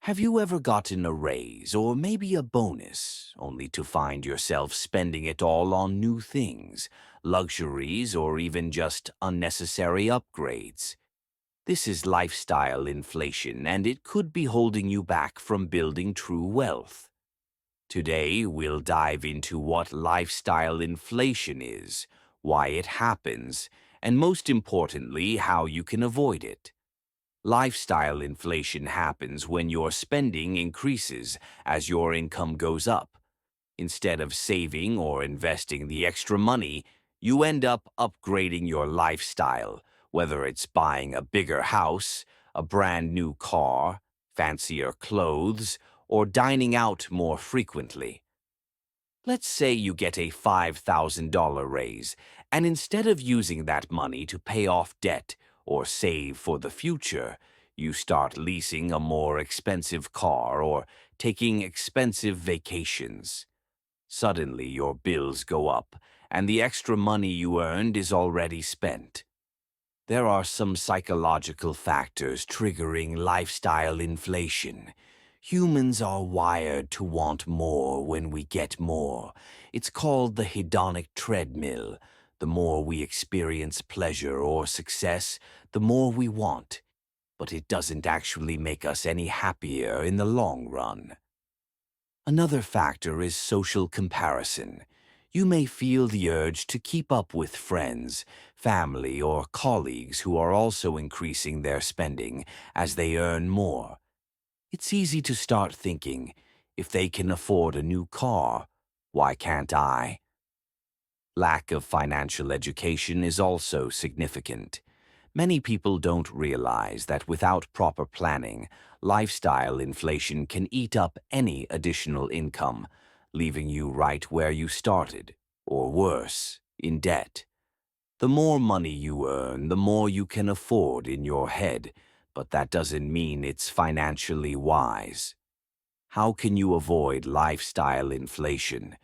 Have you ever gotten a raise or maybe a bonus, only to find yourself spending it all on new things, luxuries, or even just unnecessary upgrades? This is lifestyle inflation, and it could be holding you back from building true wealth. Today, we'll dive into what lifestyle inflation is, why it happens, and most importantly, how you can avoid it. Lifestyle inflation happens when your spending increases as your income goes up. Instead of saving or investing the extra money, you end up upgrading your lifestyle, whether it's buying a bigger house, a brand new car, fancier clothes, or dining out more frequently. Let's say you get a $5,000 raise, and instead of using that money to pay off debt or save for the future, you start leasing a more expensive car or taking expensive vacations. Suddenly, your bills go up, and the extra money you earned is already spent. There are some psychological factors triggering lifestyle inflation. Humans are wired to want more when we get more. It's called the hedonic treadmill. The more we experience pleasure or success, the more we want. But it doesn't actually make us any happier in the long run. Another factor is social comparison. You may feel the urge to keep up with friends, family, or colleagues who are also increasing their spending as they earn more. It's easy to start thinking, if they can afford a new car, why can't I? Lack of financial education is also significant. Many people don't realize that without proper planning, lifestyle inflation can eat up any additional income, leaving you right where you started, or worse, in debt. The more money you earn, the more you can afford in your head, but that doesn't mean it's financially wise. How can you avoid lifestyle inflation?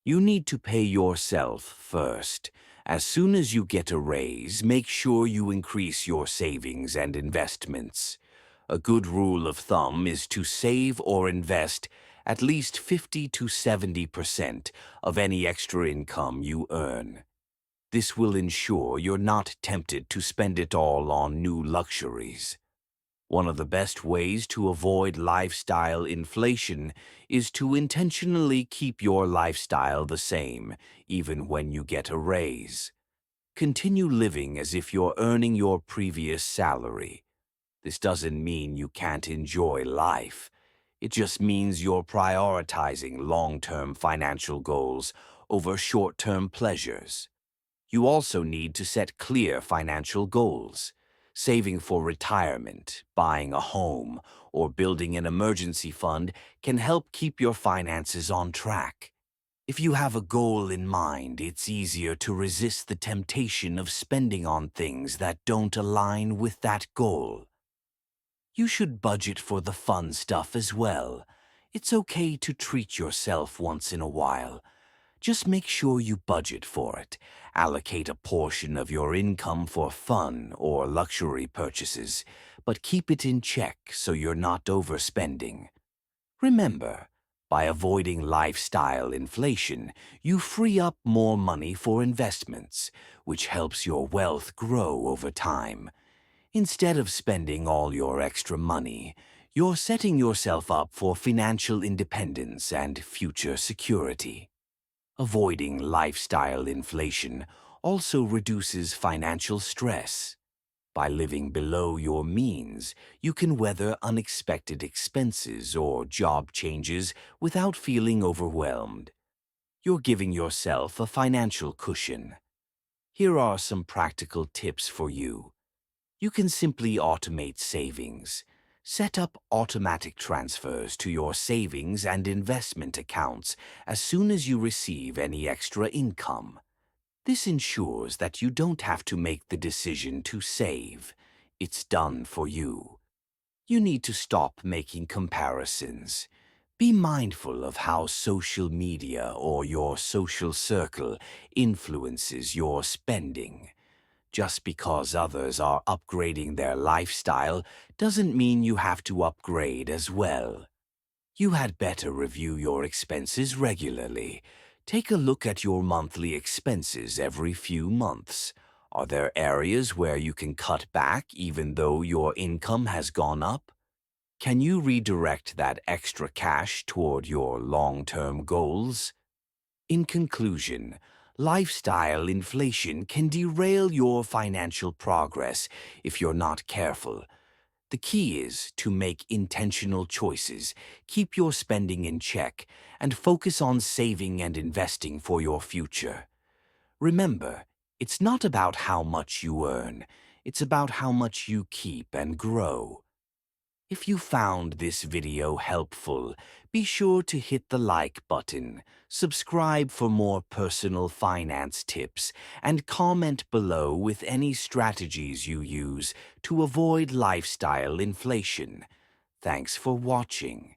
You need to pay yourself first. As soon as you get a raise, make sure you increase your savings and investments. A good rule of thumb is to save or invest at least 50 to 70% of any extra income you earn. This will ensure you're not tempted to spend it all on new luxuries. One of the best ways to avoid lifestyle inflation is to intentionally keep your lifestyle the same, even when you get a raise. Continue living as if you're earning your previous salary. This doesn't mean you can't enjoy life. It just means you're prioritizing long-term financial goals over short-term pleasures. You also need to set clear financial goals. Saving for retirement, buying a home, or building an emergency fund can help keep your finances on track. If you have a goal in mind, it's easier to resist the temptation of spending on things that don't align with that goal. You should budget for the fun stuff as well. It's okay to treat yourself once in a while. Just make sure you budget for it. Allocate a portion of your income for fun or luxury purchases, but keep it in check so you're not overspending. Remember, by avoiding lifestyle inflation, you free up more money for investments, which helps your wealth grow over time. Instead of spending all your extra money, you're setting yourself up for financial independence and future security. Avoiding lifestyle inflation also reduces financial stress. By living below your means, you can weather unexpected expenses or job changes without feeling overwhelmed. You're giving yourself a financial cushion. Here are some practical tips for you. You can simply automate savings. Set up automatic transfers to your savings and investment accounts as soon as you receive any extra income. This ensures that you don't have to make the decision to save. It's done for you. You need to stop making comparisons. Be mindful of how social media or your social circle influences your spending. Just because others are upgrading their lifestyle doesn't mean you have to upgrade as well. You had better review your expenses regularly. Take a look at your monthly expenses every few months. Are there areas where you can cut back even though your income has gone up? Can you redirect that extra cash toward your long-term goals? In conclusion, lifestyle inflation can derail your financial progress if you're not careful. The key is to make intentional choices, keep your spending in check, and focus on saving and investing for your future. Remember, it's not about how much you earn, it's about how much you keep and grow. If you found this video helpful, be sure to hit the like button, subscribe for more personal finance tips, and comment below with any strategies you use to avoid lifestyle inflation. Thanks for watching.